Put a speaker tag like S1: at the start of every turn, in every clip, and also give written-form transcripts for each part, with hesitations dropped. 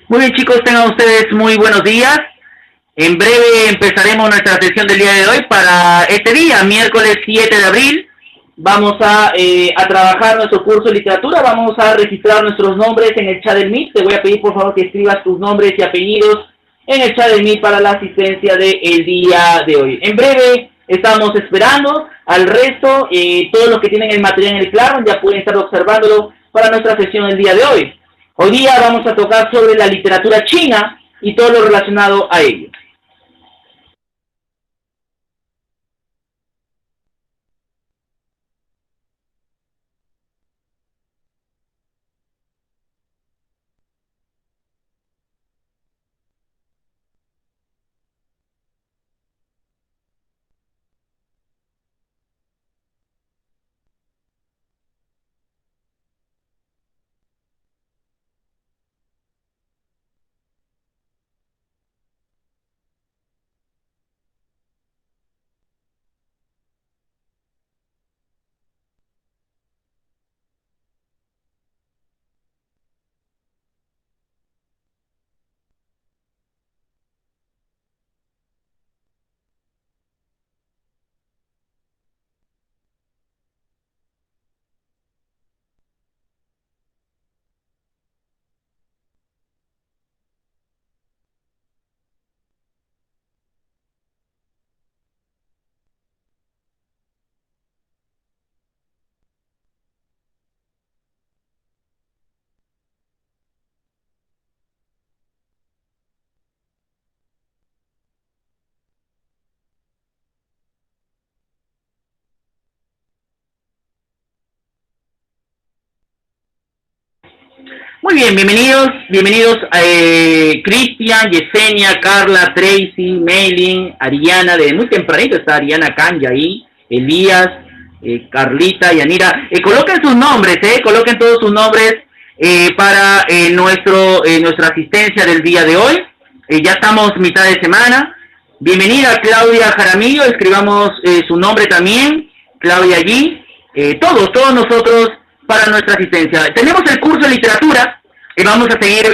S1: Muy bien, chicos, tengan ustedes muy buenos días. En breve empezaremos nuestra sesión del día de hoy. Para este día, miércoles 7 de abril, vamos a trabajar nuestro curso de literatura. Vamos a registrar nuestros nombres en el chat del Meet. Te voy a pedir, por favor, que escribas tus nombres y apellidos en el chat del Meet para la asistencia del día de hoy. En breve estamos esperando al resto. Todos los que tienen el material en el Classroom ya pueden estar observándolo para nuestra sesión del día de hoy. Hoy día vamos a tocar sobre la literatura china y todo lo relacionado a ello. Muy bien, bienvenidos Cristian, Yesenia, Carla, Tracy, Maylin, Ariana, de muy tempranito está Ariana Kanya ahí, Elías, Carlita, Yanira. Coloquen sus nombres, coloquen todos sus nombres para nuestra asistencia del día de hoy. Ya estamos mitad de semana. Bienvenida Claudia Jaramillo, escribamos su nombre también, Claudia allí. Todos nosotros para nuestra asistencia. Tenemos el curso de literatura, vamos a seguir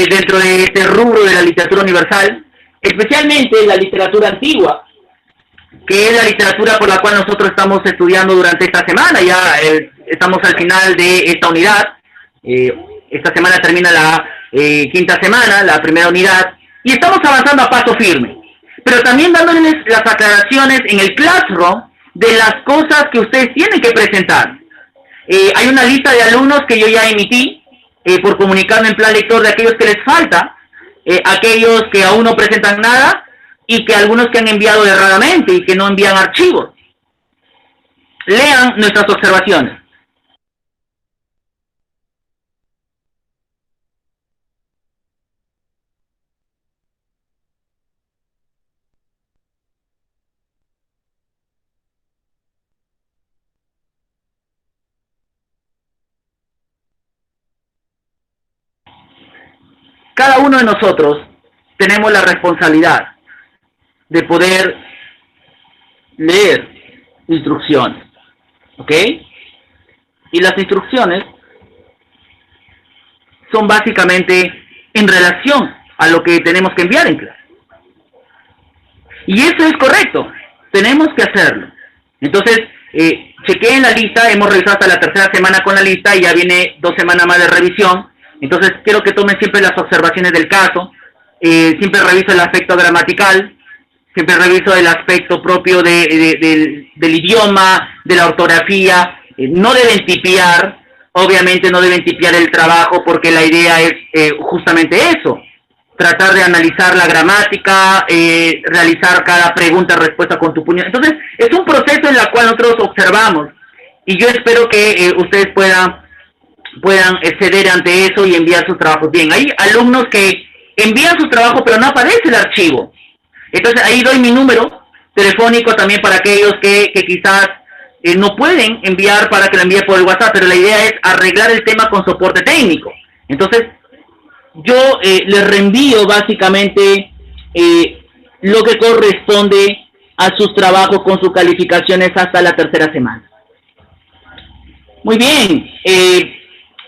S1: dentro de este rubro de la literatura universal, especialmente la literatura antigua, que es la literatura por la cual nosotros estamos estudiando durante esta semana. Ya estamos al final de esta unidad. Esta semana termina la quinta semana, la primera unidad, y estamos avanzando a paso firme, pero también dándoles las aclaraciones en el Classroom de las cosas que ustedes tienen que presentar. Hay una lista de alumnos que yo ya emití por comunicarme en plan lector de aquellos que les falta, aquellos que aún no presentan nada y que algunos que han enviado erradamente y que no envían archivos. Lean nuestras observaciones. Cada uno de nosotros tenemos la responsabilidad de poder leer instrucciones, ¿ok? Y las instrucciones son básicamente en relación a lo que tenemos que enviar en clase. Y eso es correcto, tenemos que hacerlo. Entonces, chequeen la lista, hemos revisado hasta la tercera semana con la lista y ya viene 2 semanas más de revisión. Entonces, quiero que tomen siempre las observaciones del caso. Siempre reviso el aspecto gramatical, siempre reviso el aspecto propio del idioma, de la ortografía. No deben tipear, obviamente no deben tipear el trabajo, porque la idea es justamente eso, tratar de analizar la gramática, realizar cada pregunta-respuesta con tu puño. Entonces, es un proceso en el cual nosotros observamos, y yo espero que ustedes puedan ceder ante eso y enviar sus trabajos bien. Hay alumnos que envían sus trabajos pero no aparece el archivo. Entonces ahí doy mi número telefónico también para aquellos que quizás no pueden enviar, para que lo envíe por el WhatsApp, pero la idea es arreglar el tema con soporte técnico. Entonces yo les reenvío básicamente lo que corresponde a sus trabajos con sus calificaciones hasta la tercera semana. Muy bien.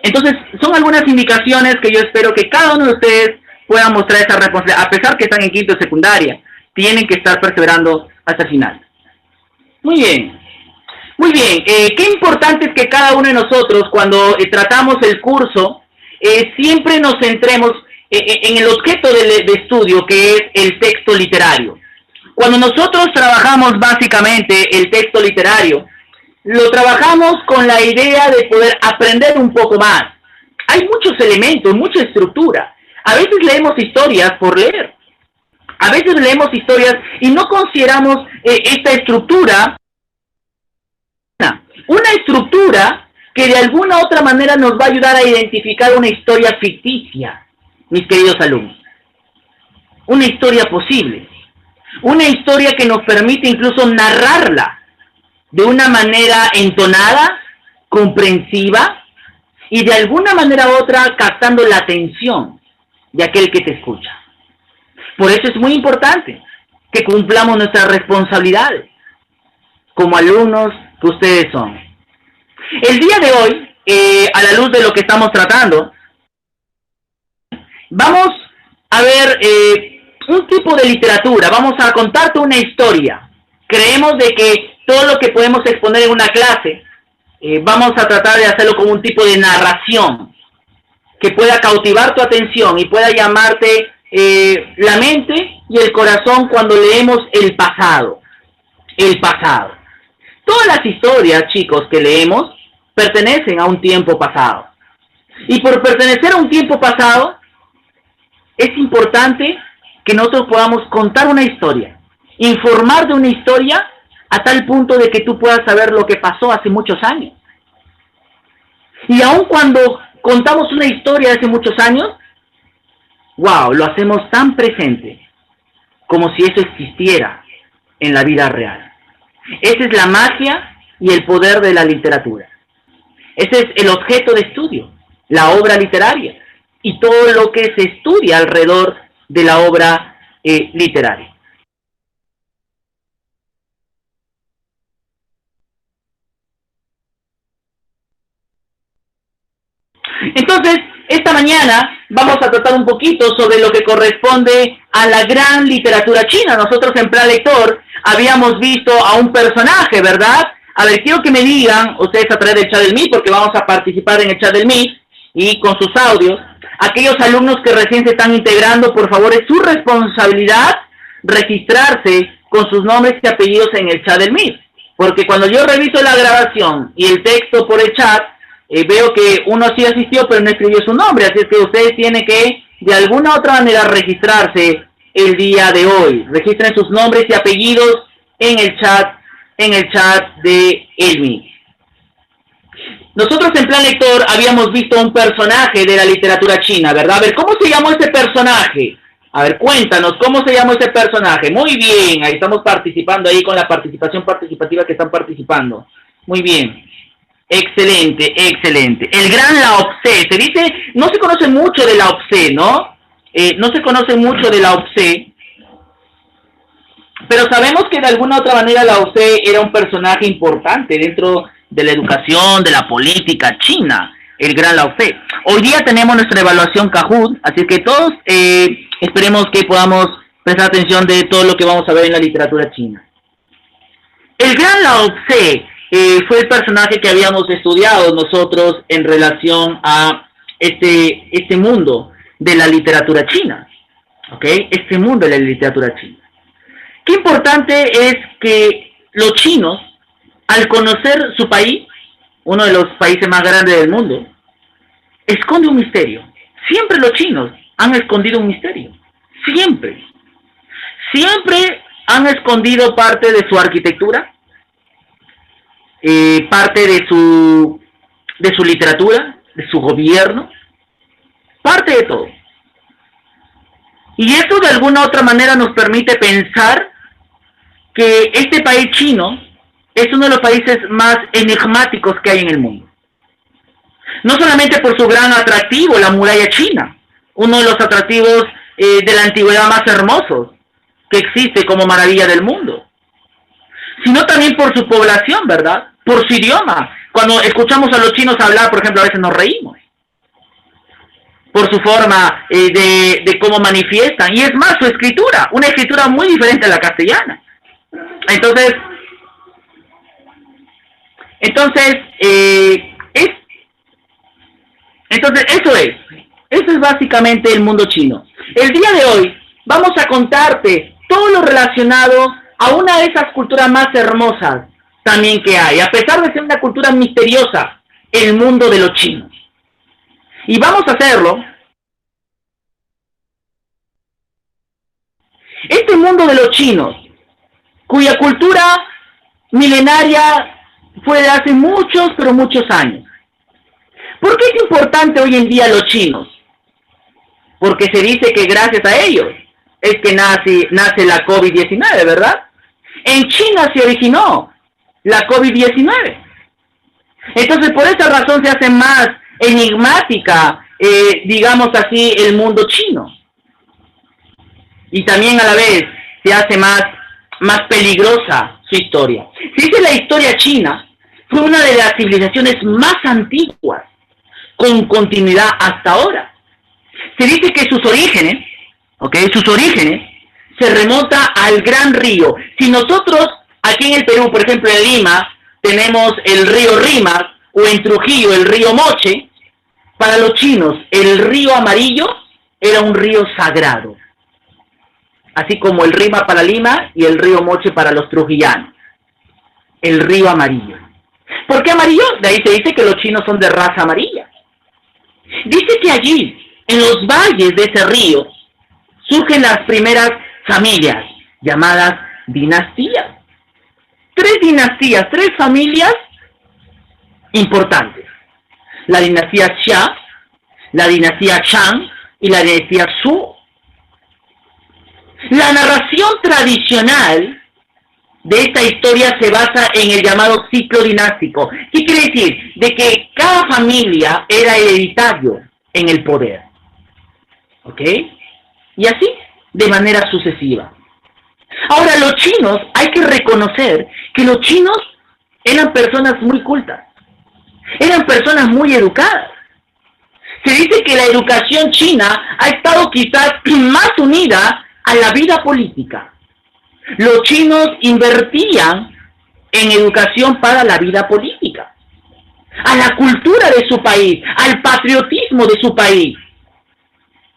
S1: Entonces, son algunas indicaciones que yo espero que cada uno de ustedes puedan mostrar esa responsabilidad, a pesar que están en quinto de secundaria, tienen que estar perseverando hasta el final. Muy bien. Muy bien, qué importante es que cada uno de nosotros, cuando tratamos el curso, siempre nos centremos en el objeto de estudio, que es el texto literario. Cuando nosotros trabajamos básicamente el texto literario, lo trabajamos con la idea de poder aprender un poco más. Hay muchos elementos, mucha estructura. A veces leemos historias por leer. A veces leemos historias y no consideramos esta estructura una estructura que de alguna u otra manera nos va a ayudar a identificar una historia ficticia, mis queridos alumnos. Una historia posible. Una historia que nos permite incluso narrarla de una manera entonada, comprensiva y de alguna manera u otra captando la atención de aquel que te escucha. Por eso es muy importante que cumplamos nuestras responsabilidades como alumnos que ustedes son. El día de hoy, a la luz de lo que estamos tratando, vamos a ver un tipo de literatura, vamos a contarte una historia. Creemos de que todo lo que podemos exponer en una clase, vamos a tratar de hacerlo como un tipo de narración, que pueda cautivar tu atención y pueda llamarte la mente y el corazón cuando leemos el pasado. El pasado. Todas las historias, chicos, que leemos pertenecen a un tiempo pasado. Y por pertenecer a un tiempo pasado, es importante que nosotros podamos contar una historia, informar de una historia a tal punto de que tú puedas saber lo que pasó hace muchos años. Y aun cuando contamos una historia de hace muchos años, wow, lo hacemos tan presente como si eso existiera en la vida real. Esa es la magia y el poder de la literatura. Ese es el objeto de estudio, la obra literaria y todo lo que se estudia alrededor de la obra literaria. Entonces, esta mañana vamos a tratar un poquito sobre lo que corresponde a la gran literatura china. Nosotros en Plan Lector habíamos visto a un personaje, ¿verdad? A ver, quiero que me digan, ustedes a través del chat del Meet, porque vamos a participar en el chat del Meet y con sus audios. Aquellos alumnos que recién se están integrando, por favor, es su responsabilidad registrarse con sus nombres y apellidos en el chat del Meet. Porque cuando yo reviso la grabación y el texto por el chat, veo que uno sí asistió, pero no escribió su nombre. Así es que ustedes tienen que, de alguna otra manera, registrarse el día de hoy. Registren sus nombres y apellidos en el chat de Elmi. Nosotros en Plan Lector habíamos visto un personaje de la literatura china, ¿verdad? A ver, ¿cómo se llamó ese personaje? A ver, cuéntanos, ¿cómo se llamó ese personaje? Muy bien, ahí estamos participando ahí con la participación participativa que están participando. Muy bien. Excelente, excelente. El gran Lao Tse, se dice, no se conoce mucho de Lao Tse, ¿no? No se conoce mucho de Lao Tse, pero sabemos que de alguna otra manera Lao Tse era un personaje importante dentro de la educación, de la política china, el gran Lao Tse. Hoy día tenemos nuestra evaluación Kahoot, así que todos esperemos que podamos prestar atención de todo lo que vamos a ver en la literatura china. El gran Lao Tse fue el personaje que habíamos estudiado nosotros en relación a este mundo de la literatura china, ¿ok? Este mundo de la literatura china. Qué importante es que los chinos, al conocer su país, uno de los países más grandes del mundo, esconde un misterio. Siempre los chinos han escondido un misterio. Siempre. Siempre han escondido parte de su arquitectura, parte de su literatura, de su gobierno, parte de todo. Y esto de alguna u otra manera nos permite pensar que este país chino es uno de los países más enigmáticos que hay en el mundo. No solamente por su gran atractivo, la muralla china, uno de los atractivos de la antigüedad más hermosos que existe como maravilla del mundo, sino también por su población, ¿verdad? Por su idioma. Cuando escuchamos a los chinos hablar, por ejemplo, a veces nos reímos. por su forma de cómo manifiestan. Y es más, su escritura, una escritura muy diferente a la castellana. Entonces, entonces, es, entonces eso es básicamente el mundo chino. El día de hoy vamos a contarte todo lo relacionado a una de esas culturas más hermosas también que hay, a pesar de ser una cultura misteriosa, el mundo de los chinos. Y vamos a hacerlo. Este mundo de los chinos, cuya cultura milenaria fue de hace muchos, pero muchos años. ¿Por qué es importante hoy en día los chinos? Porque se dice que gracias a ellos es que nace la COVID-19, ¿verdad? En China se originó la COVID-19. Entonces, por esa razón se hace más enigmática, digamos así, el mundo chino. Y también a la vez se hace más peligrosa su historia. Si dice la historia china, fue una de las civilizaciones más antiguas, con continuidad hasta ahora. Se dice que sus orígenes, se remonta al gran río. Si nosotros aquí en el Perú, por ejemplo en Lima, tenemos el río Rímac, o en Trujillo el río Moche, para los chinos el río Amarillo era un río sagrado. Así como el Rímac para Lima y el río Moche para los trujillanos. El río Amarillo. ¿Por qué amarillo? De ahí se dice que los chinos son de raza amarilla. Dice que allí, en los valles de ese río, surgen las primeras familias, llamadas dinastías. Tres dinastías, tres familias importantes. La dinastía Xia, la dinastía Shang y la dinastía Zhou. La narración tradicional de esta historia se basa en el llamado ciclo dinástico. ¿Qué quiere decir? De que cada familia era hereditario en el poder. ¿Ok? Y así, de manera sucesiva. Ahora, los chinos, hay que reconocer que los chinos eran personas muy cultas. Eran personas muy educadas. Se dice que la educación china ha estado quizás más unida a la vida política. Los chinos invertían en educación para la vida política, a la cultura de su país, al patriotismo de su país.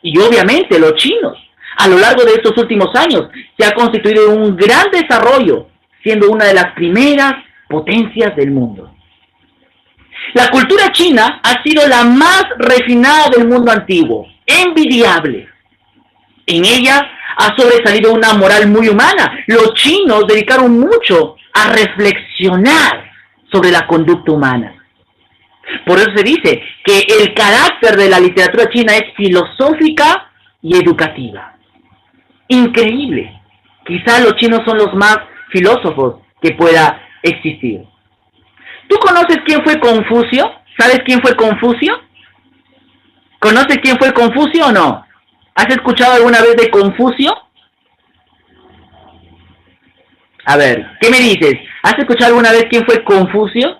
S1: Y obviamente los chinos, a lo largo de estos últimos años, se ha constituido un gran desarrollo, siendo una de las primeras potencias del mundo. La cultura china ha sido la más refinada del mundo antiguo, envidiable. En ella ha sobresalido una moral muy humana. Los chinos dedicaron mucho a reflexionar sobre la conducta humana. Por eso se dice que el carácter de la literatura china es filosófica y educativa. Increíble. Quizá los chinos son los más filósofos que pueda existir. ¿Tú conoces quién fue Confucio? ¿Sabes quién fue Confucio? ¿Conoces quién fue Confucio o no? ¿Has escuchado alguna vez de Confucio? A ver, ¿qué me dices? ¿Has escuchado alguna vez quién fue Confucio?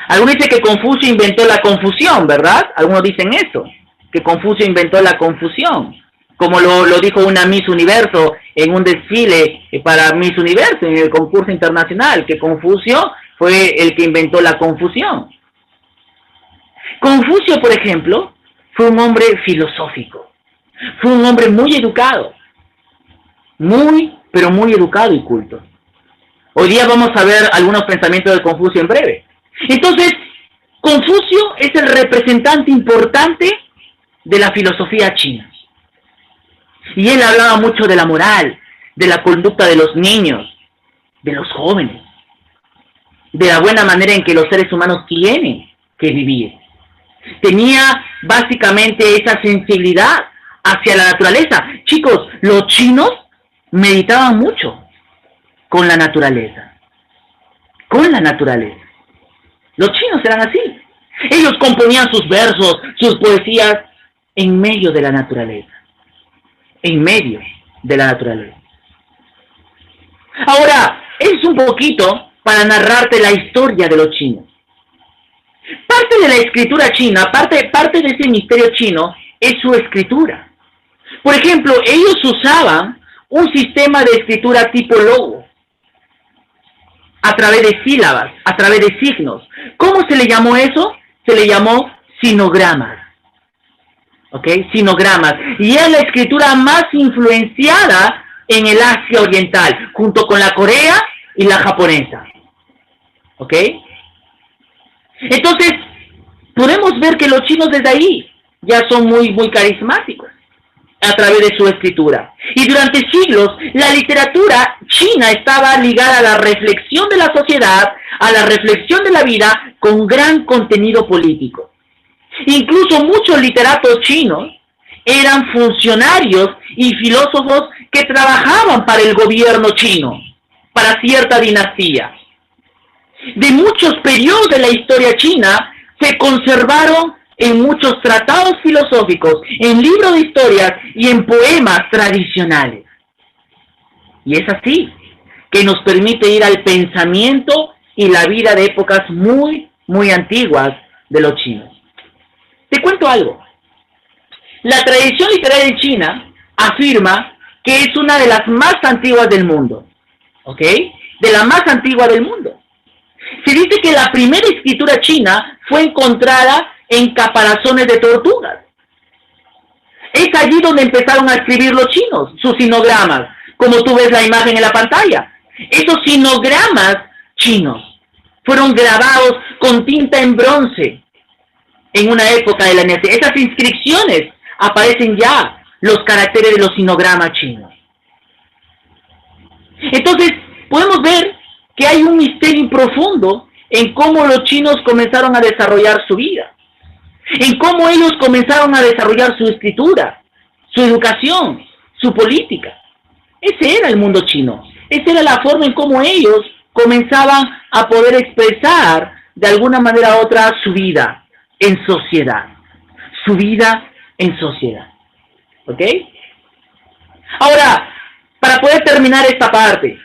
S1: Algunos dicen que Confucio inventó la confusión, ¿verdad? Algunos dicen eso, que Confucio inventó la confusión, como lo dijo una Miss Universo en un desfile para Miss Universo, en el concurso internacional, que Confucio fue el que inventó la confusión. Confucio, por ejemplo, fue un hombre filosófico, fue un hombre muy educado, pero muy educado y culto. Hoy día vamos a ver algunos pensamientos de Confucio en breve. Entonces, Confucio es el representante importante de la filosofía china. Y él hablaba mucho de la moral, de la conducta de los niños, de los jóvenes, de la buena manera en que los seres humanos tienen que vivir. Tenía básicamente esa sensibilidad hacia la naturaleza. Chicos, los chinos meditaban mucho con la naturaleza. Con la naturaleza. Los chinos eran así. Ellos componían sus versos, sus poesías en medio de la naturaleza. En medio de la naturaleza. Ahora, es un poquito para narrarte la historia de los chinos. Parte de la escritura china, parte de ese misterio chino, es su escritura. Por ejemplo, ellos usaban un sistema de escritura tipo logo, a través de sílabas, a través de signos. ¿Cómo se le llamó eso? Se le llamó sinogramas. ¿Ok? Sinogramas. Y es la escritura más influenciada en el Asia Oriental, junto con la Corea y la japonesa. ¿Ok? Entonces, podemos ver que los chinos desde ahí ya son muy carismáticos a través de su escritura. Y durante siglos, la literatura china estaba ligada a la reflexión de la sociedad, a la reflexión de la vida, con gran contenido político. Incluso muchos literatos chinos eran funcionarios y filósofos que trabajaban para el gobierno chino, para cierta dinastía. De muchos periodos de la historia china se conservaron en muchos tratados filosóficos, en libros de historias y en poemas tradicionales. Y es así que nos permite ir al pensamiento y la vida de épocas muy antiguas de los chinos. Te cuento algo. La tradición literaria en China afirma que es una de las más antiguas del mundo. ¿Ok? De la más antigua del mundo. Se dice que la primera escritura china fue encontrada en caparazones de tortugas. Es allí donde empezaron a escribir los chinos, sus sinogramas, como tú ves la imagen en la pantalla. Esos sinogramas chinos fueron grabados con tinta en bronce en una época de la dinastía. Esas inscripciones aparecen ya, los caracteres de los sinogramas chinos. Entonces, podemos ver que hay un misterio profundo en cómo los chinos comenzaron a desarrollar su vida, en cómo ellos comenzaron a desarrollar su escritura, su educación, su política. Ese era el mundo chino, esa era la forma en cómo ellos comenzaban a poder expresar de alguna manera u otra su vida en sociedad, su vida en sociedad. ¿Ok? Ahora, para poder terminar esta parte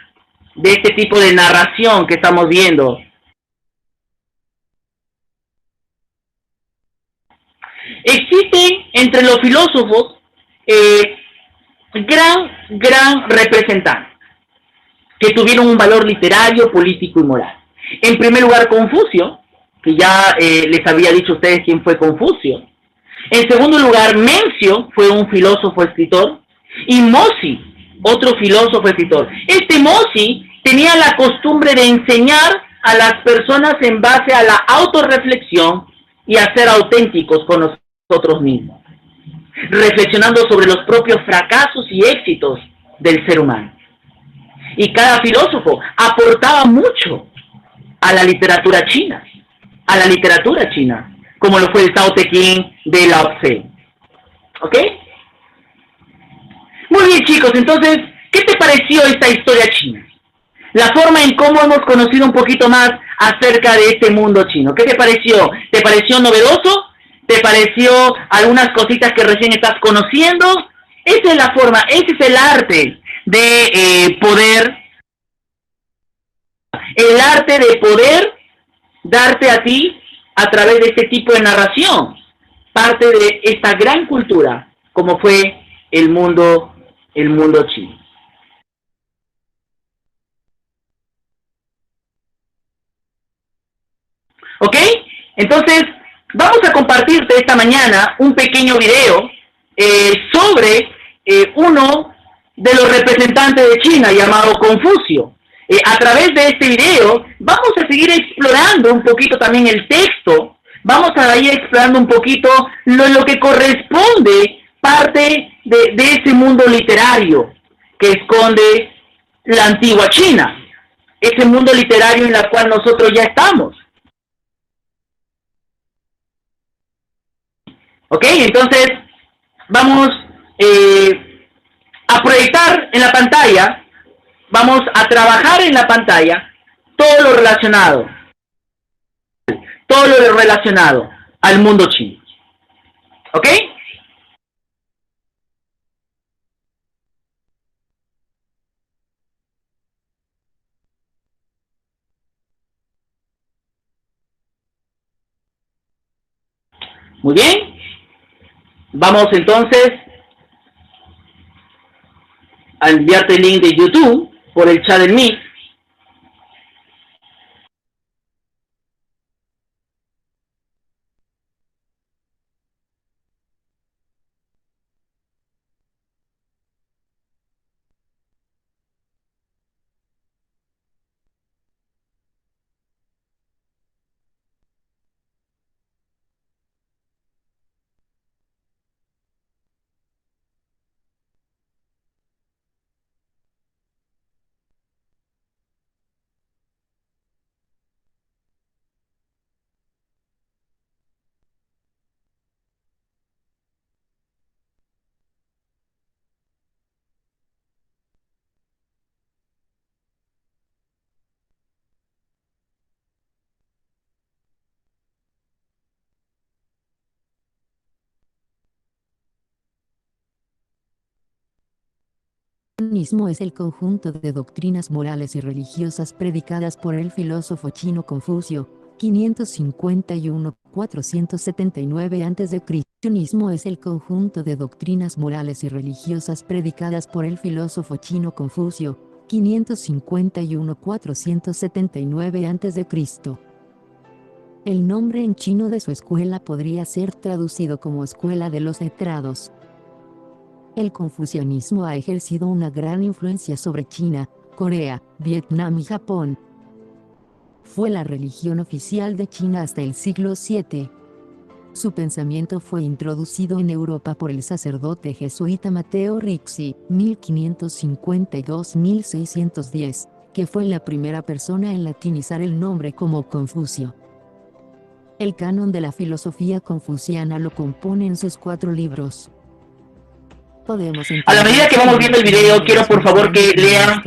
S1: de este tipo de narración que estamos viendo, existen entre los filósofos gran representantes que tuvieron un valor literario, político y moral. En primer lugar, Confucio, que ya les había dicho a ustedes quién fue Confucio. En segundo lugar, Mencio fue un filósofo escritor, y Mozi, otro filósofo escritor. Este Mozi tenía la costumbre de enseñar a las personas en base a la autorreflexión y a ser auténticos con nosotros mismos, reflexionando sobre los propios fracasos y éxitos del ser humano. Y cada filósofo aportaba mucho a la literatura china, como lo fue el Tao Te Ching de Lao Tse. ¿Ok? Muy bien, chicos, entonces, ¿qué te pareció esta historia china? La forma en cómo hemos conocido un poquito más acerca de este mundo chino. ¿Qué te pareció? ¿Te pareció novedoso? ¿Te pareció algunas cositas que recién estás conociendo? Esa es la forma, ese es el arte de poder darte a ti a través de este tipo de narración, parte de esta gran cultura como fue el mundo chino. ¿Ok? Entonces, vamos a compartirte esta mañana un pequeño video sobre uno de los representantes de China llamado Confucio. A través de este video vamos a seguir explorando un poquito también el texto, vamos a ir explorando un poquito lo que corresponde parte de ese mundo literario que esconde la antigua China, ese mundo literario en el cual nosotros ya estamos. ¿Ok? Entonces, vamos a proyectar en la pantalla, vamos a trabajar en la pantalla todo lo relacionado al mundo chino. ¿Ok? Muy bien. Vamos entonces a enviarte el link de YouTube por el chat del Meet.
S2: Confucianismo es el conjunto de doctrinas morales y religiosas predicadas por el filósofo chino Confucio, 551-479 a.C. Confucianismo es el conjunto de doctrinas morales y religiosas predicadas por el filósofo chino Confucio, 551-479 a.C. El nombre en chino de su escuela podría ser traducido como Escuela de los Letrados. El confucianismo ha ejercido una gran influencia sobre China, Corea, Vietnam y Japón. Fue la religión oficial de China hasta el siglo VII. Su pensamiento fue introducido en Europa por el sacerdote jesuita Mateo Ricci, 1552-1610, que fue la primera persona en latinizar el nombre como Confucio. El canon de la filosofía confuciana lo componen sus 4 libros.
S1: A la medida que vamos viendo el video, quiero por favor que lean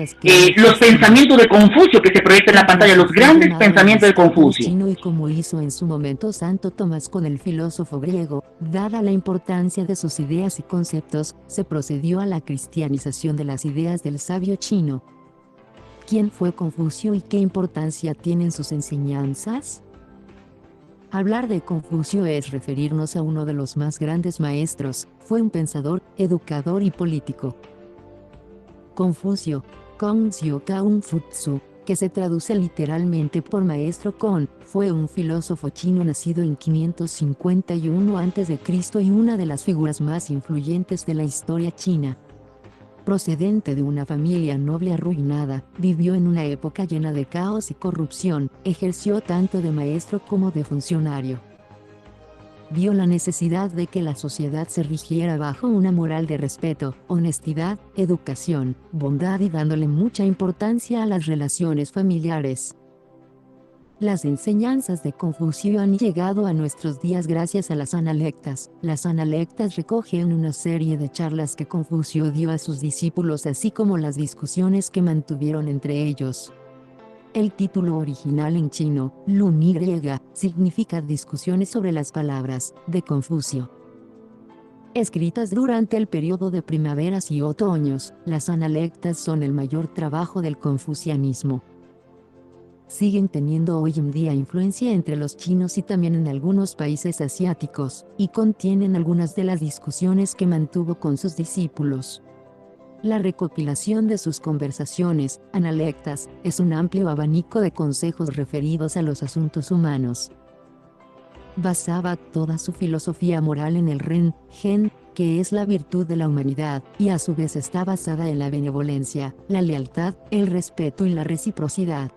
S1: los pensamientos de Confucio que se proyectan en la pantalla, los grandes pensamientos de Confucio.
S2: Y como hizo en su momento Santo Tomás con el filósofo griego, dada la importancia de sus ideas y conceptos, se procedió a la cristianización de las ideas del sabio chino. ¿Quién fue Confucio y qué importancia tienen sus enseñanzas? Hablar de Confucio es referirnos a uno de los más grandes maestros. Fue un pensador, educador y político. Confucio, Kongxiu Kaunfutsu, que se traduce literalmente por maestro Kon, fue un filósofo chino nacido en 551 a.C. y una de las figuras más influyentes de la historia china. Procedente de una familia noble arruinada, vivió en una época llena de caos y corrupción, ejerció tanto de maestro como de funcionario. Vio la necesidad de que la sociedad se rigiera bajo una moral de respeto, honestidad, educación, bondad y dándole mucha importancia a las relaciones familiares. Las enseñanzas de Confucio han llegado a nuestros días gracias a las Analectas. Las Analectas recogen una serie de charlas que Confucio dio a sus discípulos así como las discusiones que mantuvieron entre ellos. El título original en chino, Lun Y, significa discusiones sobre las palabras, de Confucio. Escritas durante el periodo de primaveras y otoños, las Analectas son el mayor trabajo del confucianismo. Siguen teniendo hoy en día influencia entre los chinos y también en algunos países asiáticos, y contienen algunas de las discusiones que mantuvo con sus discípulos. La recopilación de sus conversaciones, analectas, es un amplio abanico de consejos referidos a los asuntos humanos. Basaba toda su filosofía moral en el Ren, Gen, que es la virtud de la humanidad, y a su vez está basada en la benevolencia, la lealtad, el respeto y la reciprocidad.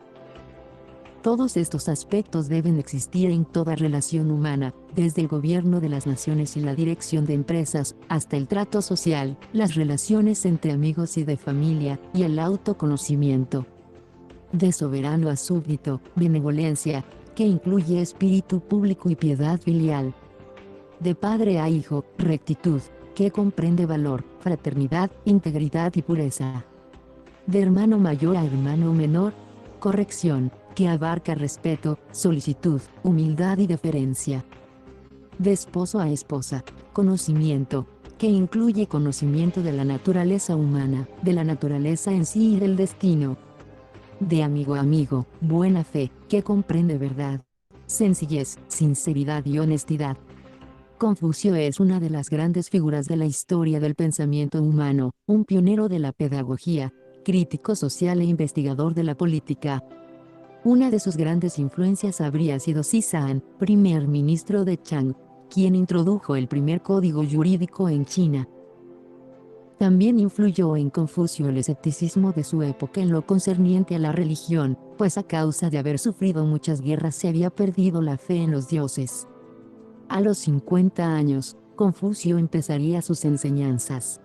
S2: Todos estos aspectos deben existir en toda relación humana, desde el gobierno de las naciones y la dirección de empresas, hasta el trato social, las relaciones entre amigos y de familia, y el autoconocimiento. De soberano a súbdito, benevolencia, que incluye espíritu público y piedad filial. De padre a hijo, rectitud, que comprende valor, fraternidad, integridad y pureza. De hermano mayor a hermano menor, corrección, que abarca respeto, solicitud, humildad y deferencia. De esposo a esposa, conocimiento, que incluye conocimiento de la naturaleza humana, de la naturaleza en sí y del destino. De amigo a amigo, buena fe, que comprende verdad, sencillez, sinceridad y honestidad. Confucio es una de las grandes figuras de la historia del pensamiento humano, un pionero de la pedagogía, crítico social e investigador de la política. Una de sus grandes influencias habría sido Xizang, primer ministro de Chang, quien introdujo el primer código jurídico en China. También influyó en Confucio el escepticismo de su época en lo concerniente a la religión, pues a causa de haber sufrido muchas guerras se había perdido la fe en los dioses. A los 50 años, Confucio empezaría sus enseñanzas.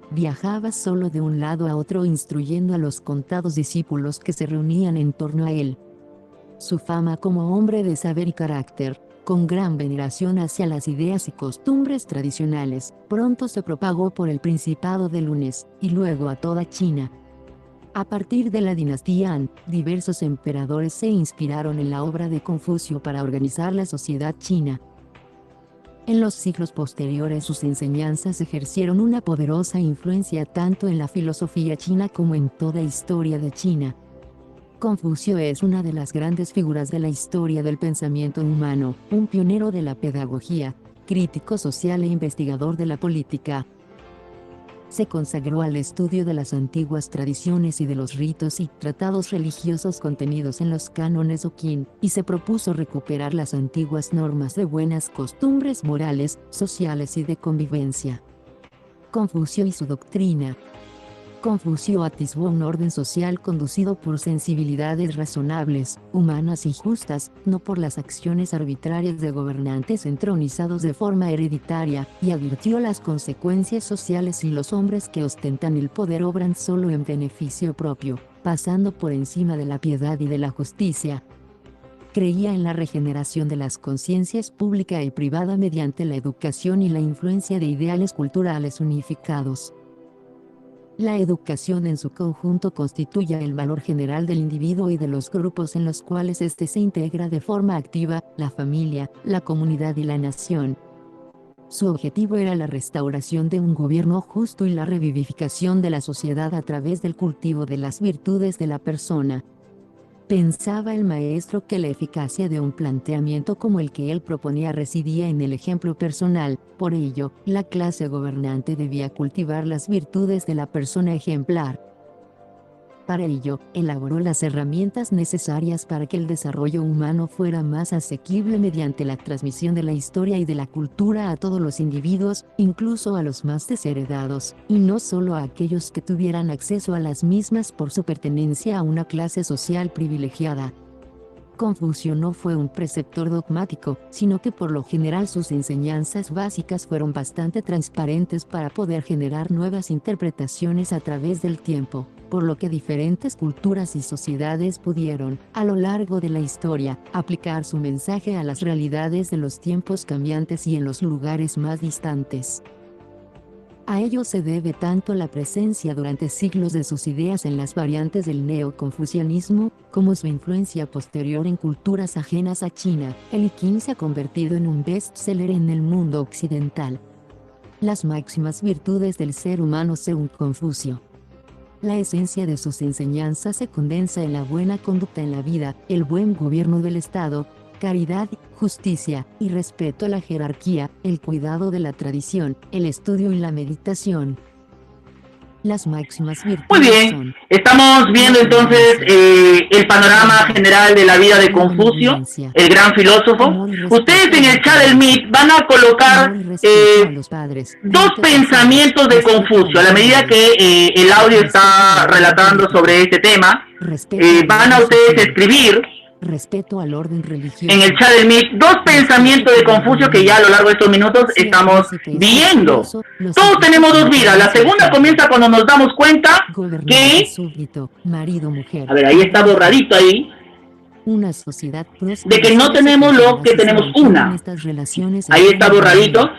S2: Viajaba solo de un lado a otro instruyendo a los contados discípulos que se reunían en torno a él. Su fama como hombre de saber y carácter, con gran veneración hacia las ideas y costumbres tradicionales, pronto se propagó por el Principado de Lunes, y luego a toda China. A partir de la dinastía Han, diversos emperadores se inspiraron en la obra de Confucio para organizar la sociedad china. En los siglos posteriores sus enseñanzas ejercieron una poderosa influencia tanto en la filosofía china como en toda historia de China. Confucio es una de las grandes figuras de la historia del pensamiento humano, un pionero de la pedagogía, crítico social e investigador de la política. Se consagró al estudio de las antiguas tradiciones y de los ritos y tratados religiosos contenidos en los cánones o Qin, y se propuso recuperar las antiguas normas de buenas costumbres morales, sociales y de convivencia. Confucio y su doctrina. Confucio atisbó un orden social conducido por sensibilidades razonables, humanas y justas, no por las acciones arbitrarias de gobernantes entronizados de forma hereditaria, y advirtió las consecuencias sociales y los hombres que ostentan el poder obran solo en beneficio propio, pasando por encima de la piedad y de la justicia. Creía en la regeneración de las conciencias pública y privada mediante la educación y la influencia de ideales culturales unificados. La educación en su conjunto constituye el valor general del individuo y de los grupos en los cuales éste se integra de forma activa, la familia, la comunidad y la nación. Su objetivo era la restauración de un gobierno justo y la revivificación de la sociedad a través del cultivo de las virtudes de la persona. Pensaba el maestro que la eficacia de un planteamiento como el que él proponía residía en el ejemplo personal, por ello, la clase gobernante debía cultivar las virtudes de la persona ejemplar. Para ello, elaboró las herramientas necesarias para que el desarrollo humano fuera más asequible mediante la transmisión de la historia y de la cultura a todos los individuos, incluso a los más desheredados, y no solo a aquellos que tuvieran acceso a las mismas por su pertenencia a una clase social privilegiada. Confucio no fue un preceptor dogmático, sino que por lo general sus enseñanzas básicas fueron bastante transparentes para poder generar nuevas interpretaciones a través del tiempo, por lo que diferentes culturas y sociedades pudieron, a lo largo de la historia, aplicar su mensaje a las realidades de los tiempos cambiantes y en los lugares más distantes. A ello se debe tanto la presencia durante siglos de sus ideas en las variantes del neoconfucianismo, como su influencia posterior en culturas ajenas a China. El I Ching se ha convertido en un bestseller en el mundo occidental. Las máximas virtudes del ser humano según Confucio. La esencia de sus enseñanzas se condensa en la buena conducta en la vida, el buen gobierno del Estado, caridad, justicia y respeto a la jerarquía, el cuidado de la tradición, el estudio y la meditación. Las máximas virtudes
S1: Muy bien, estamos viendo entonces el panorama general de la vida de Confucio, el gran filósofo. Ustedes en el chat del Meet van a colocar dos pensamientos de Confucio. A la medida que el audio está relatando sobre este tema, van a ustedes escribir
S2: respeto al orden religioso.
S1: En el chat del Meet, dos pensamientos de Confucio que ya a lo largo de estos minutos estamos viendo. Todos tenemos dos vidas. La segunda comienza cuando nos damos cuenta que... A ver, ahí está borradito ahí.
S2: Una sociedad
S1: de que no tenemos lo que tenemos una. Ahí está borradito.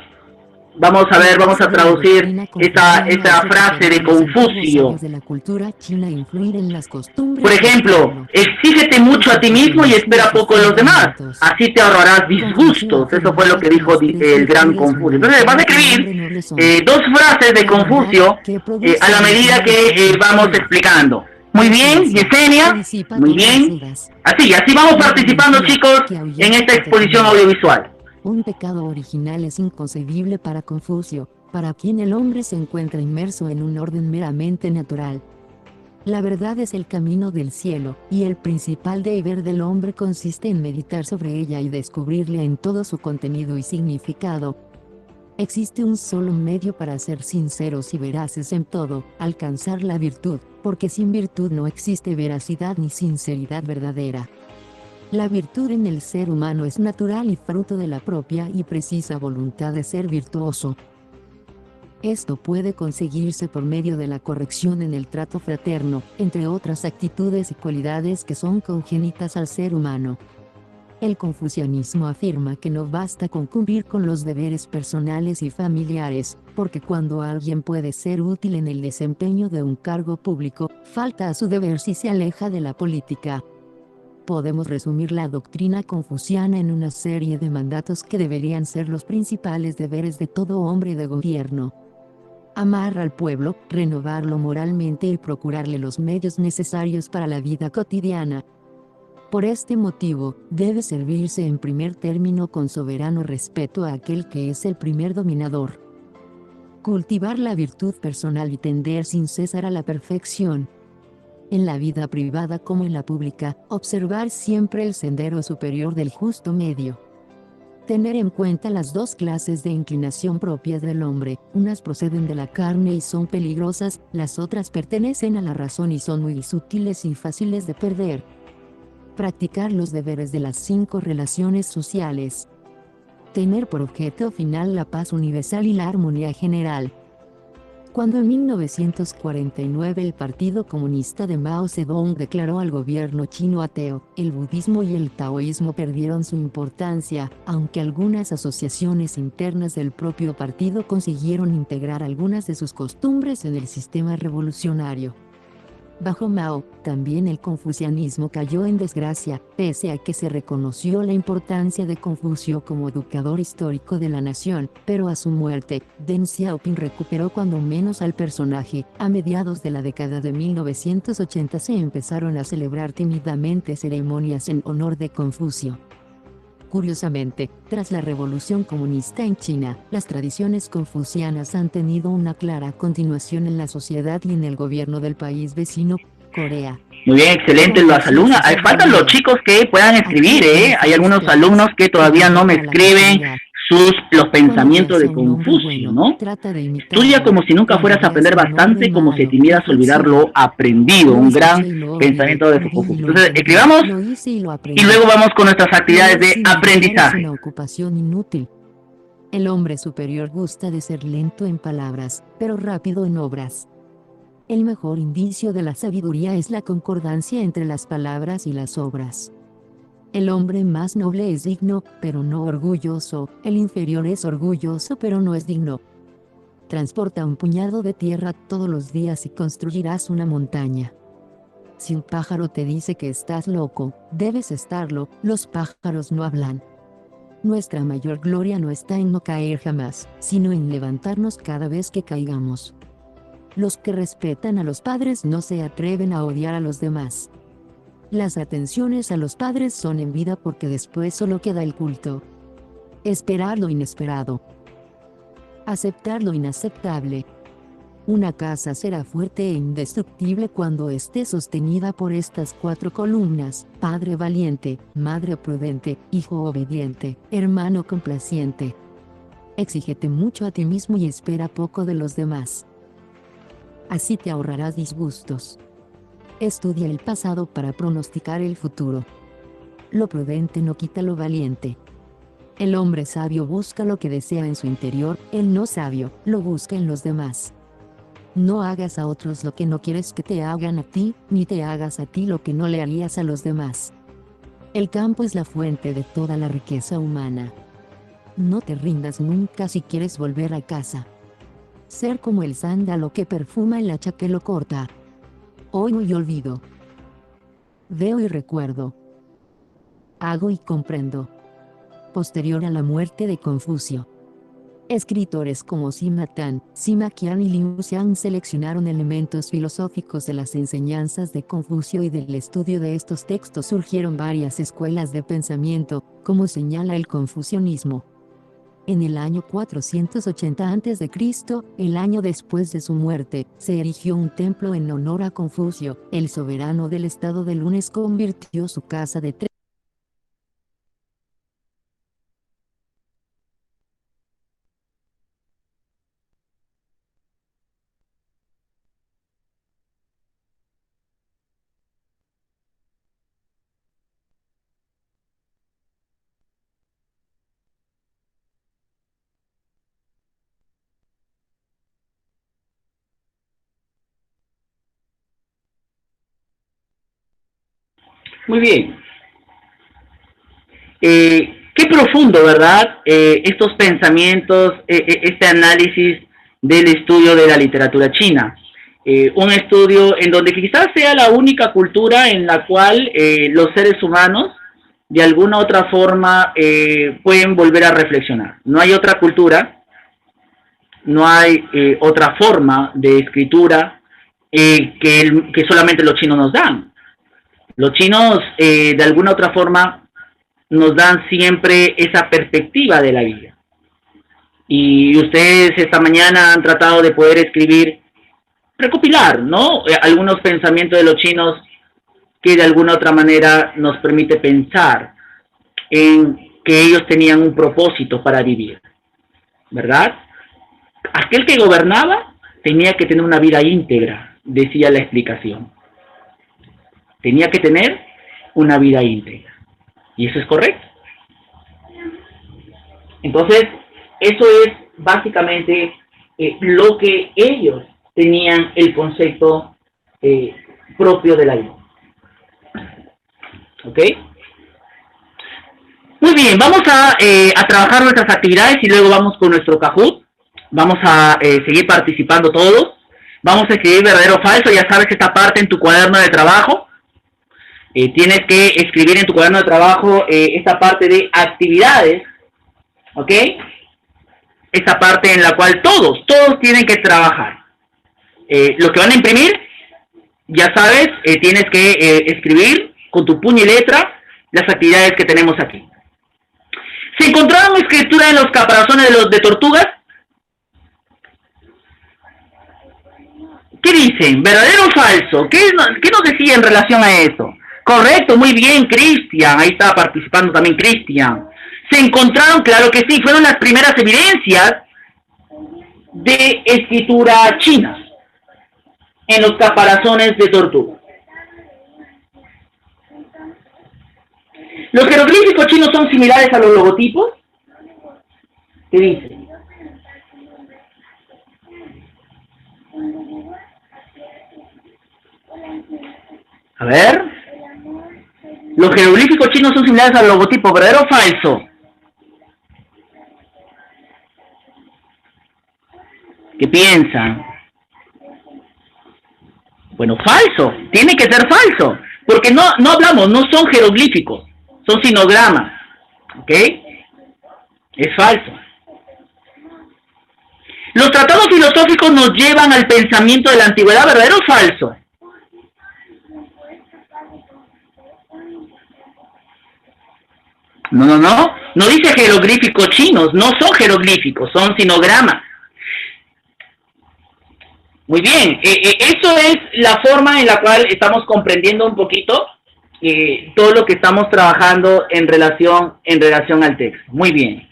S1: Vamos a ver, vamos a traducir esa frase de Confucio. Por ejemplo, exígete mucho a ti mismo y espera poco de los demás. Así te ahorrarás disgustos. Eso fue lo que dijo el gran Confucio. Entonces, vas a escribir dos frases de Confucio a la medida que vamos explicando. Muy bien, Yesenia. Muy bien. Así vamos participando, chicos, en esta exposición audiovisual.
S2: Un pecado original es inconcebible para Confucio, para quien el hombre se encuentra inmerso en un orden meramente natural. La verdad es el camino del cielo, y el principal deber del hombre consiste en meditar sobre ella y descubrirla en todo su contenido y significado. Existe un solo medio para ser sinceros y veraces en todo: alcanzar la virtud, porque sin virtud no existe veracidad ni sinceridad verdadera. La virtud en el ser humano es natural y fruto de la propia y precisa voluntad de ser virtuoso. Esto puede conseguirse por medio de la corrección en el trato fraterno, entre otras actitudes y cualidades que son congénitas al ser humano. El confucianismo afirma que no basta con cumplir con los deberes personales y familiares, porque cuando alguien puede ser útil en el desempeño de un cargo público, falta a su deber si se aleja de la política. Podemos resumir la doctrina confuciana en una serie de mandatos que deberían ser los principales deberes de todo hombre de gobierno. Amar al pueblo, renovarlo moralmente y procurarle los medios necesarios para la vida cotidiana. Por este motivo, debe servirse en primer término con soberano respeto a aquel que es el primer dominador. Cultivar la virtud personal y tender sin cesar a la perfección. En la vida privada como en la pública, observar siempre el sendero superior del justo medio. Tener en cuenta las dos clases de inclinación propias del hombre: unas proceden de la carne y son peligrosas, las otras pertenecen a la razón y son muy sutiles y fáciles de perder. Practicar los deberes de las 5 relaciones sociales. Tener por objeto final la paz universal y la armonía general. Cuando en 1949 el Partido Comunista de Mao Zedong declaró al gobierno chino ateo, el budismo y el taoísmo perdieron su importancia, aunque algunas asociaciones internas del propio partido consiguieron integrar algunas de sus costumbres en el sistema revolucionario. Bajo Mao, también el confucianismo cayó en desgracia, pese a que se reconoció la importancia de Confucio como educador histórico de la nación, pero a su muerte, Deng Xiaoping recuperó cuando menos al personaje. A mediados de la década de 1980 se empezaron a celebrar tímidamente ceremonias en honor de Confucio. Curiosamente, tras la revolución comunista en China, las tradiciones confucianas han tenido una clara continuación en la sociedad y en el gobierno del país vecino, Corea.
S1: Muy bien, excelente las alumnas. Faltan los chicos que puedan escribir, ¿eh? Hay algunos alumnos que todavía no me escriben los pensamientos de Confucio, ¿no? Estudia como si nunca fueras a aprender bastante, como si temieras olvidar lo aprendido. Un gran pensamiento de Confucio. Entonces, escribamos y luego vamos con nuestras actividades de aprendizaje.
S2: Una ocupación inútil. El hombre superior gusta de ser lento en palabras, pero rápido en obras. El mejor indicio de la sabiduría es la concordancia entre las palabras y las obras. El hombre más noble es digno, pero no orgulloso; el inferior es orgulloso, pero no es digno. Transporta un puñado de tierra todos los días y construirás una montaña. Si un pájaro te dice que estás loco, debes estarlo. Los pájaros no hablan. Nuestra mayor gloria no está en no caer jamás, sino en levantarnos cada vez que caigamos. Los que respetan a los padres no se atreven a odiar a los demás. Las atenciones a los padres son en vida, porque después solo queda el culto. Esperar lo inesperado. Aceptar lo inaceptable. Una casa será fuerte e indestructible cuando esté sostenida por estas 4 columnas: padre valiente, madre prudente, hijo obediente, hermano complaciente. Exígete mucho a ti mismo y espera poco de los demás. Así te ahorrarás disgustos. Estudia el pasado para pronosticar el futuro. Lo prudente no quita lo valiente. El hombre sabio busca lo que desea en su interior; el no sabio lo busca en los demás. No hagas a otros lo que no quieres que te hagan a ti, ni te hagas a ti lo que no le harías a los demás. El campo es la fuente de toda la riqueza humana. No te rindas nunca si quieres volver a casa. Ser como el sándalo que perfuma el hacha que lo corta. Oigo y olvido. Veo y recuerdo. Hago y comprendo. Posterior a la muerte de Confucio. Escritores como Sima Tan, Sima Qian y Liu Xiang seleccionaron elementos filosóficos de las enseñanzas de Confucio, y del estudio de estos textos surgieron varias escuelas de pensamiento, como señala el confucianismo. En el año 480 a.C., el año después de su muerte, se erigió un templo en honor a Confucio. El soberano del estado de Lunes convirtió su casa de
S1: Muy bien. Qué profundo, ¿verdad? Estos pensamientos, este análisis del estudio de la literatura china. Un estudio en donde quizás sea la única cultura en la cual los seres humanos de alguna otra forma pueden volver a reflexionar. No hay otra cultura, no hay otra forma de escritura que solamente los chinos nos dan. Los chinos de alguna otra forma nos dan siempre esa perspectiva de la vida. Y ustedes esta mañana han tratado de poder escribir, recopilar, ¿no? Algunos pensamientos de los chinos que de alguna otra manera nos permite pensar en que ellos tenían un propósito para vivir, ¿verdad? Aquel que gobernaba tenía que tener una vida íntegra, decía la explicación. Tenía que tener una vida íntegra. Y eso es correcto. Entonces, eso es básicamente lo que ellos tenían el concepto propio de la vida. ¿Ok? Muy bien, vamos a trabajar nuestras actividades y luego vamos con nuestro Kahoot. Vamos a seguir participando todos. Vamos a escribir verdadero o falso. Ya sabes esta parte en tu cuaderno de trabajo. Tienes que escribir en tu cuaderno de trabajo esta parte de actividades. ¿Ok? Esta parte en la cual todos tienen que trabajar. Los que van a imprimir, ya sabes, tienes que escribir con tu puño y letra las actividades que tenemos aquí. ¿Se encontraron escritura en los caparazones de tortugas? ¿Qué dicen? ¿Verdadero o falso? ¿Qué nos decía en relación a eso? Correcto, muy bien, Cristian. Ahí está participando también Cristian. ¿Se encontraron? Claro que sí, fueron las primeras evidencias de escritura china en los caparazones de tortuga. ¿Los jeroglíficos chinos son similares a los logotipos? ¿Qué dice? A ver. ¿Los jeroglíficos chinos son similares al logotipo? ¿Verdadero o falso? ¿Qué piensan? Bueno, falso. Tiene que ser falso. Porque no hablamos, no son jeroglíficos. Son sinogramas. ¿Ok? Es falso. Los tratados filosóficos nos llevan al pensamiento de la antigüedad. ¿Verdadero o falso? No. No dice jeroglíficos chinos. No son jeroglíficos, son sinogramas. Muy bien. Eso es la forma en la cual estamos comprendiendo un poquito todo lo que estamos trabajando en relación al texto. Muy bien.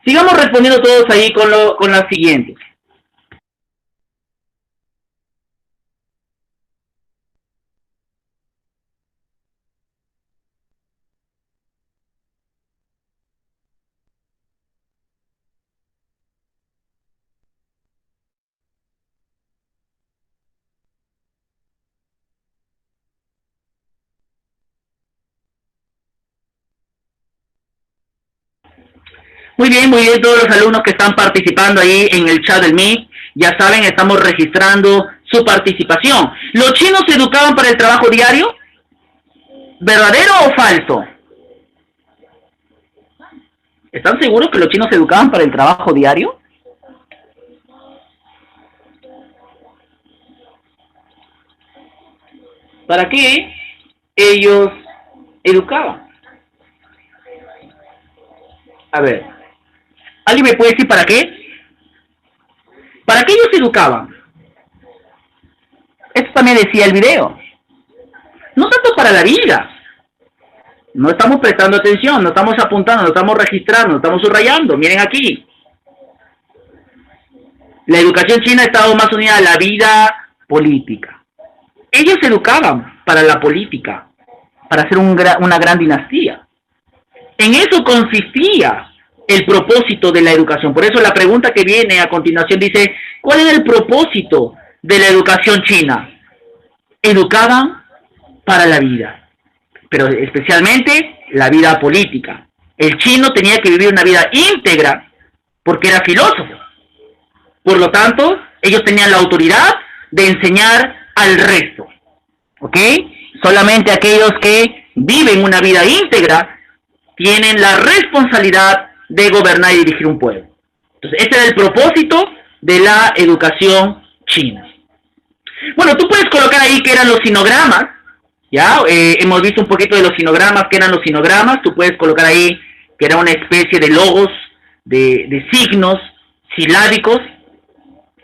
S1: Sigamos respondiendo todos ahí con las siguientes. Muy bien, todos los alumnos que están participando ahí en el chat del Meet, ya saben, estamos registrando su participación. ¿Los chinos se educaban para el trabajo diario? ¿Verdadero o falso? ¿Están seguros que los chinos se educaban para el trabajo diario? ¿Para qué ellos educaban? A ver, ¿alguien me puede decir para qué? ¿Para qué ellos se educaban? Esto también decía el video. No tanto para la vida. No estamos prestando atención, no estamos apuntando, no estamos registrando, no estamos subrayando. Miren aquí. La educación china ha estado más unida a la vida política. Ellos se educaban para la política, para hacer una gran dinastía. En eso consistía el propósito de la educación. Por eso la pregunta que viene a continuación dice, ¿cuál es el propósito de la educación china? Educaban para la vida, pero especialmente la vida política. El chino tenía que vivir una vida íntegra porque era filósofo. Por lo tanto, ellos tenían la autoridad de enseñar al resto. ¿Ok? Solamente aquellos que viven una vida íntegra tienen la responsabilidad de gobernar y dirigir un pueblo. Entonces, este era el propósito de la educación china. Bueno, tú puedes colocar ahí que eran los sinogramas, ¿ya? Hemos visto un poquito de los sinogramas, que eran los sinogramas. Tú puedes colocar ahí que era una especie de logos, de signos silábicos,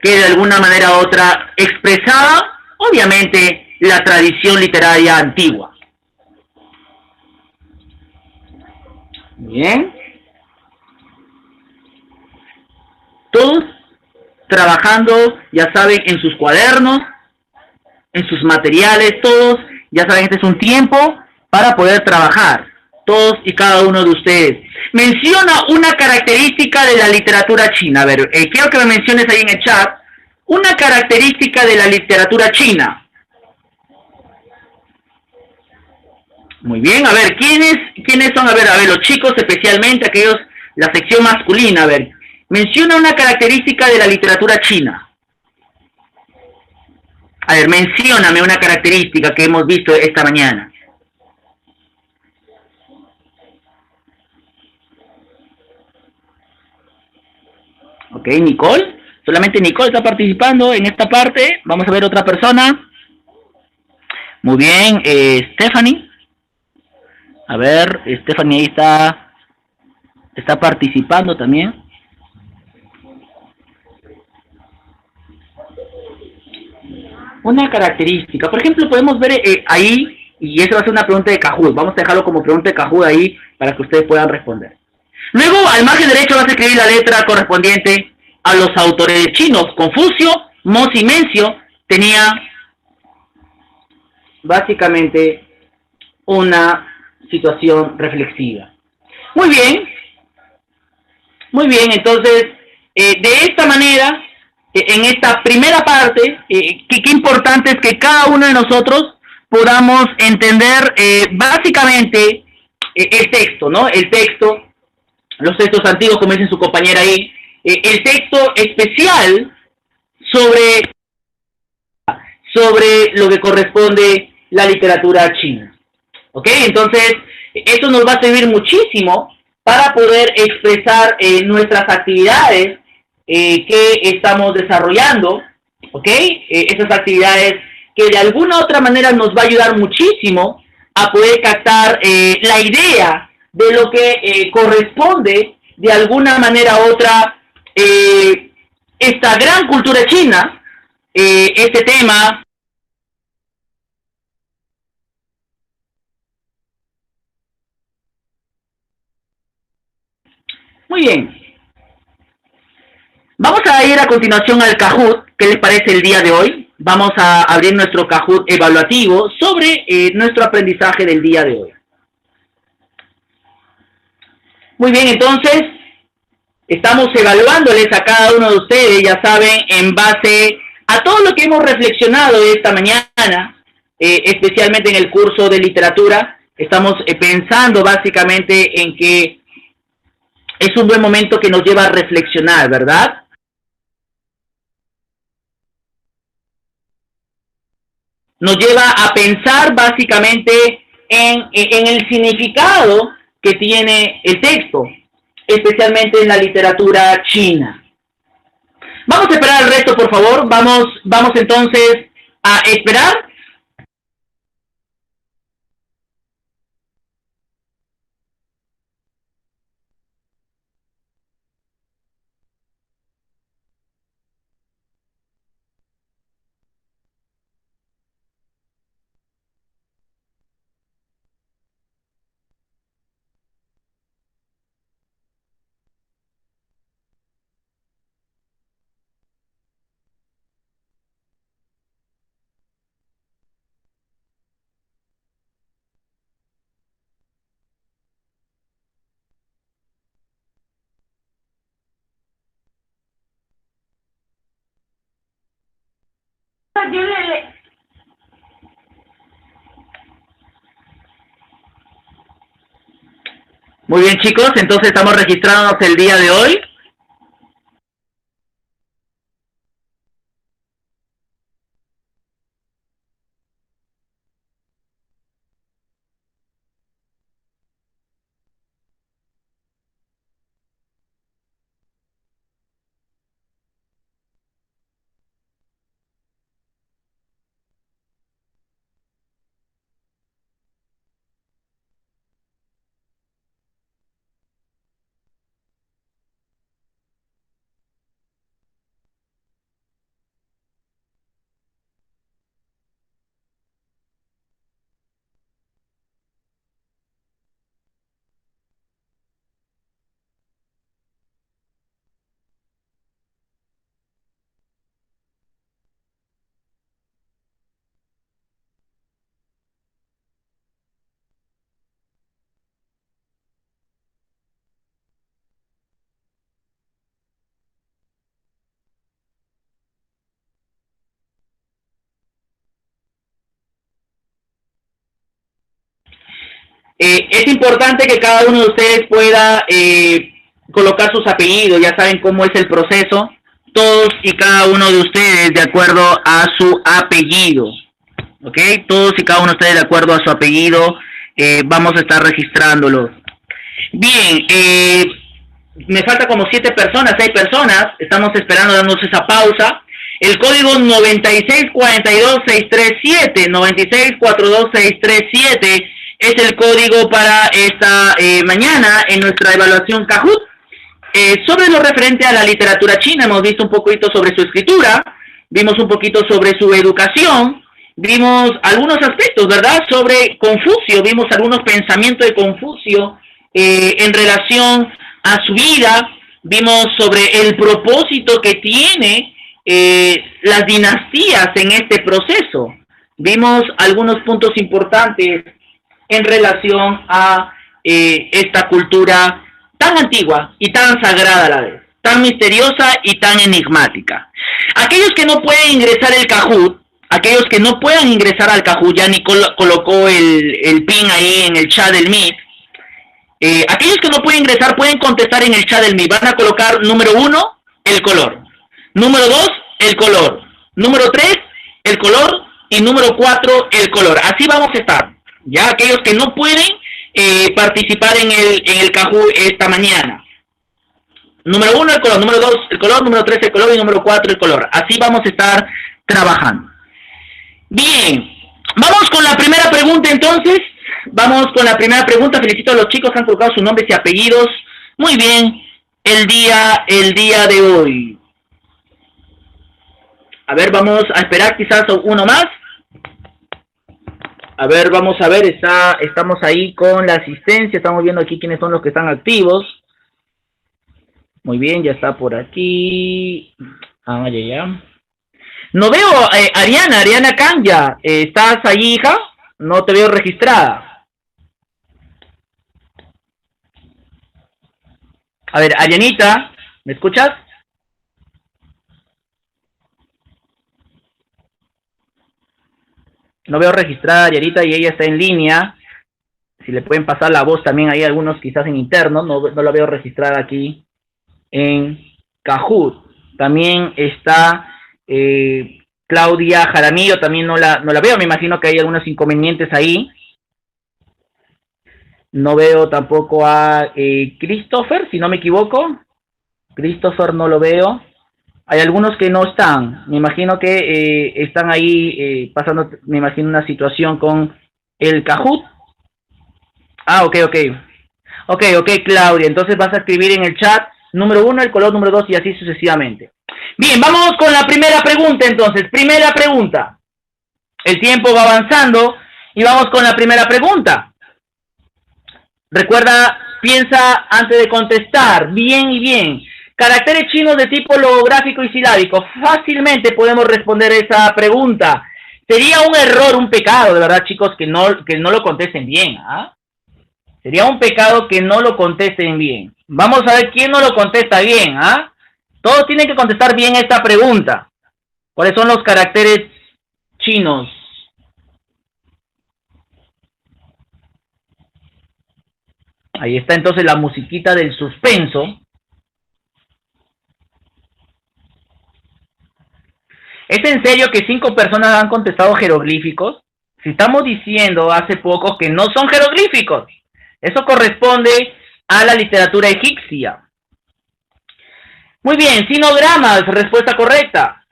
S1: que de alguna manera u otra expresaba, obviamente, la tradición literaria antigua. Bien. Todos trabajando, ya saben, en sus cuadernos, en sus materiales, todos, ya saben, este es un tiempo para poder trabajar, todos y cada uno de ustedes. Menciona una característica de la literatura china. A ver, quiero que me menciones ahí en el chat una característica de la literatura china. Muy bien, a ver, ¿quiénes son? A ver, los chicos, especialmente aquellos, la sección masculina, a ver, menciona una característica de la literatura china. A ver, mencióname una característica que hemos visto esta mañana. Ok, Nicole. Solamente Nicole está participando en esta parte. Vamos a ver otra persona. Muy bien, Stephanie. A ver, Stephanie ahí está participando también. Una característica. Por ejemplo, podemos ver ahí, y eso va a ser una pregunta de Kahoot. Vamos a dejarlo como pregunta de Kahoot ahí para que ustedes puedan responder. Luego, al margen derecho vas a escribir la letra correspondiente a los autores chinos. Confucio, Mozi y Mencio tenía básicamente una situación reflexiva. Muy bien, entonces, de esta manera, en esta primera parte, qué importante es que cada uno de nosotros podamos entender básicamente el texto, ¿no? El texto, los textos antiguos, como dice su compañera ahí, el texto especial sobre lo que corresponde la literatura china. ¿Ok? Entonces, esto nos va a servir muchísimo para poder expresar nuestras actividades que estamos desarrollando. ¿Ok? Esas actividades que de alguna u otra manera nos va a ayudar muchísimo a poder captar la idea de lo que corresponde de alguna manera u otra esta gran cultura china, este tema. Muy bien. Vamos a ir a continuación al Kahoot. ¿Qué les parece el día de hoy? Vamos a abrir nuestro Kahoot evaluativo sobre nuestro aprendizaje del día de hoy. Muy bien, entonces, estamos evaluándoles a cada uno de ustedes, ya saben, en base a todo lo que hemos reflexionado esta mañana, especialmente en el curso de literatura. Estamos pensando básicamente en que es un buen momento que nos lleva a reflexionar, ¿verdad? Nos lleva a pensar básicamente en el significado que tiene el texto, especialmente en la literatura china. Vamos a esperar al resto, por favor. Vamos entonces a esperar. Muy bien, chicos, entonces estamos registrándonos el día de hoy. Es importante que cada uno de ustedes pueda colocar sus apellidos, ya saben cómo es el proceso, todos y cada uno de ustedes de acuerdo a su apellido, ¿ok? Todos y cada uno de ustedes de acuerdo a su apellido, vamos a estar registrándolos. Bien, me falta como 7 personas, 6 personas, estamos esperando dándonos esa pausa. El código 9642637, 9642637 es el código para esta mañana en nuestra evaluación Kahoot. Sobre lo referente a la literatura china, hemos visto un poquito sobre su escritura, vimos un poquito sobre su educación, vimos algunos aspectos, ¿verdad? Sobre Confucio, vimos algunos pensamientos de Confucio en relación a su vida, vimos sobre el propósito que tiene las dinastías en este proceso, vimos algunos puntos importantes en relación a esta cultura tan antigua y tan sagrada a la vez, tan misteriosa y tan enigmática. Aquellos que no pueden ingresar el Kahoot, aquellos que no puedan ingresar al Kahoot, ya Nicole colocó el pin ahí en el chat del Meet, aquellos que no pueden ingresar pueden contestar en el chat del Meet, van a colocar número 1, el color, número 2, el color, número 3, el color y número 4, el color. Así vamos a estar. Ya aquellos que no pueden participar en el Kahoot esta mañana. Número 1, el color. Número 2, el color. Número 3, el color. Y número 4, el color. Así vamos a estar trabajando. Bien. Vamos con la primera pregunta entonces. Vamos con la primera pregunta. Felicito a los chicos que han colocado sus nombres y apellidos. Muy bien. El día de hoy. A ver, vamos a esperar quizás uno más. A ver, vamos a ver, estamos ahí con la asistencia, estamos viendo aquí quiénes son los que están activos. Muy bien, ya está por aquí. Ah, ya. No veo, Ariana Canya, ¿estás ahí, hija? No te veo registrada. A ver, Arianita, ¿me escuchas? No veo registrada a Arianita y ella está en línea. Si le pueden pasar la voz también, hay algunos quizás en interno, no la veo registrada aquí en Kahoot. También está Claudia Jaramillo, también no la veo, me imagino que hay algunos inconvenientes ahí. No veo tampoco a Christopher, si no me equivoco. Christopher no lo veo. Hay algunos que no están. Me imagino que están ahí pasando, me imagino, una situación con el Kahoot. Ah, ok, Claudia. Entonces vas a escribir en el chat número 1, el color número 2 y así sucesivamente. Bien, vamos con la primera pregunta entonces. Primera pregunta. El tiempo va avanzando y vamos con la primera pregunta. Recuerda, piensa antes de contestar, bien y bien. Caracteres chinos de tipo logográfico y silábico. Fácilmente podemos responder esa pregunta. Sería un error, un pecado, de verdad, chicos, que no lo contesten bien. ¿Ah? Sería un pecado que no lo contesten bien. Vamos a ver quién no lo contesta bien. ¿Ah? Todos tienen que contestar bien esta pregunta. ¿Cuáles son los caracteres chinos. Ahí está entonces la musiquita del suspenso. ¿Es en serio que 5 personas han contestado jeroglíficos? Si estamos diciendo hace poco que no son jeroglíficos. Eso corresponde a la literatura egipcia. Muy bien, sinogramas, respuesta correcta.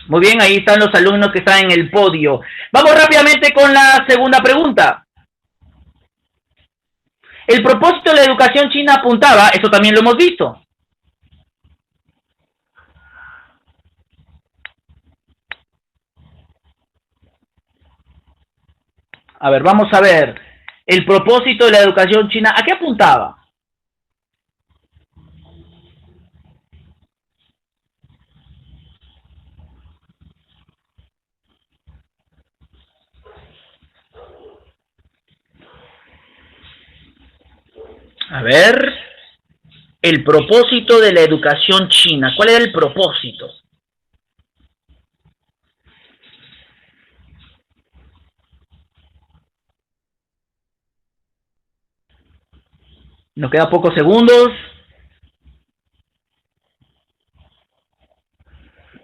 S1: Muy bien, ahí están los alumnos que están en el podio. Vamos rápidamente con la segunda pregunta. El propósito de la educación china apuntaba, eso también lo hemos visto. A ver, vamos a ver. El propósito de la educación china, ¿a qué apuntaba? A ver, el propósito de la educación china. ¿Cuál era el propósito? Nos quedan pocos segundos.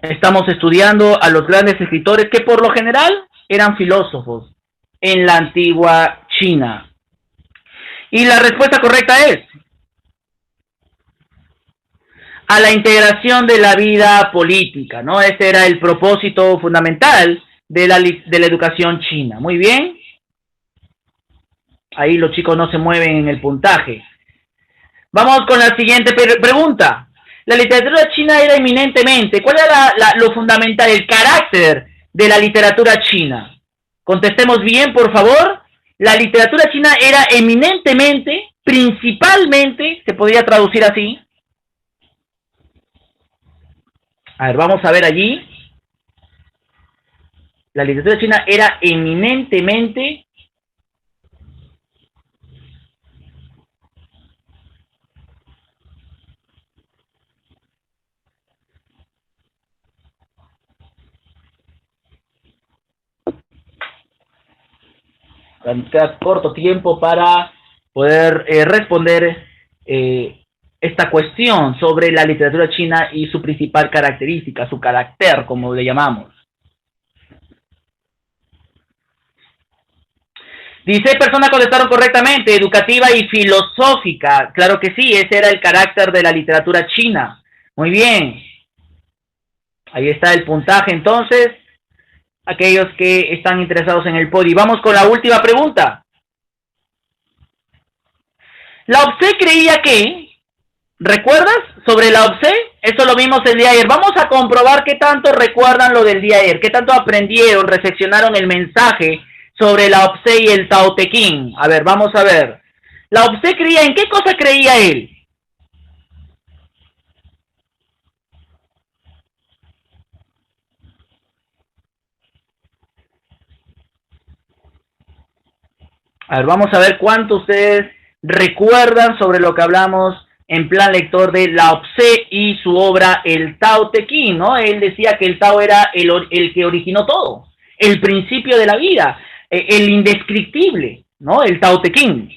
S1: Estamos estudiando a los grandes escritores que por lo general eran filósofos en la antigua China. Y la respuesta correcta es a la integración de la vida política, ¿no? Ese era el propósito fundamental de la educación china. Muy bien. Ahí los chicos no se mueven en el puntaje. Vamos con la siguiente pregunta. La literatura china era eminentemente, ¿cuál era lo fundamental, el carácter de la literatura china? Contestemos bien, por favor. La literatura china era eminentemente, principalmente, se podría traducir así. A ver, vamos a ver allí. La literatura china era eminentemente queda corto tiempo para poder responder esta cuestión sobre la literatura china y su principal característica, su carácter, como le llamamos. 16 personas contestaron correctamente, educativa y filosófica. Claro que sí, ese era el carácter de la literatura china. Muy bien. Ahí está el puntaje entonces. Aquellos que están interesados en el podio. Vamos con la última pregunta. Lao Tse creía que, ¿recuerdas sobre Lao Tse? Eso lo vimos el día de ayer. Vamos a comprobar qué tanto recuerdan lo del día de ayer, qué tanto aprendieron, reflexionaron el mensaje sobre Lao Tse y el Tao Te Ching. A ver, vamos a ver. Lao Tse creía, ¿en qué cosa creía él? A ver, vamos a ver cuánto ustedes recuerdan sobre lo que hablamos en plan lector de Lao Tse y su obra El Tao Te Ching, ¿no? Él decía que el Tao era el que originó todo, el principio de la vida, el indescriptible, ¿no? El Tao Te Ching.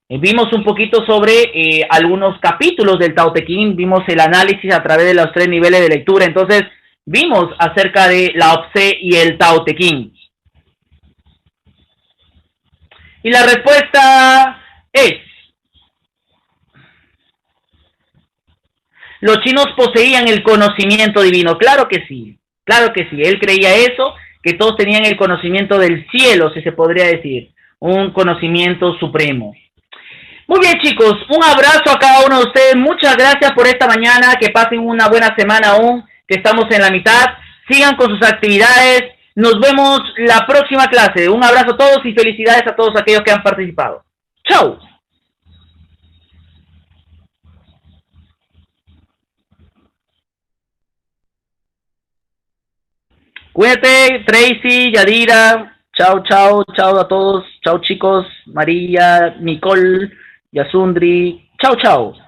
S1: Vimos un poquito sobre algunos capítulos del Tao Te Ching, vimos el análisis a través de los 3 niveles de lectura, entonces vimos acerca de Lao Tse y el Tao Te Ching. Y la respuesta es: los chinos poseían el conocimiento divino. Claro que sí, él creía eso, que todos tenían el conocimiento del cielo, si se podría decir, un conocimiento supremo. Muy bien, chicos, un abrazo a cada uno de ustedes, muchas gracias por esta mañana, que pasen una buena semana aún, que estamos en la mitad, sigan con sus actividades. Nos vemos la próxima clase. Un abrazo a todos y felicidades a todos aquellos que han participado. ¡Chao! Cuídate, Tracy, Yadira. Chao, chao, chao a todos. Chao, chicos. María, Nicole, Yasundri. Chao, chao.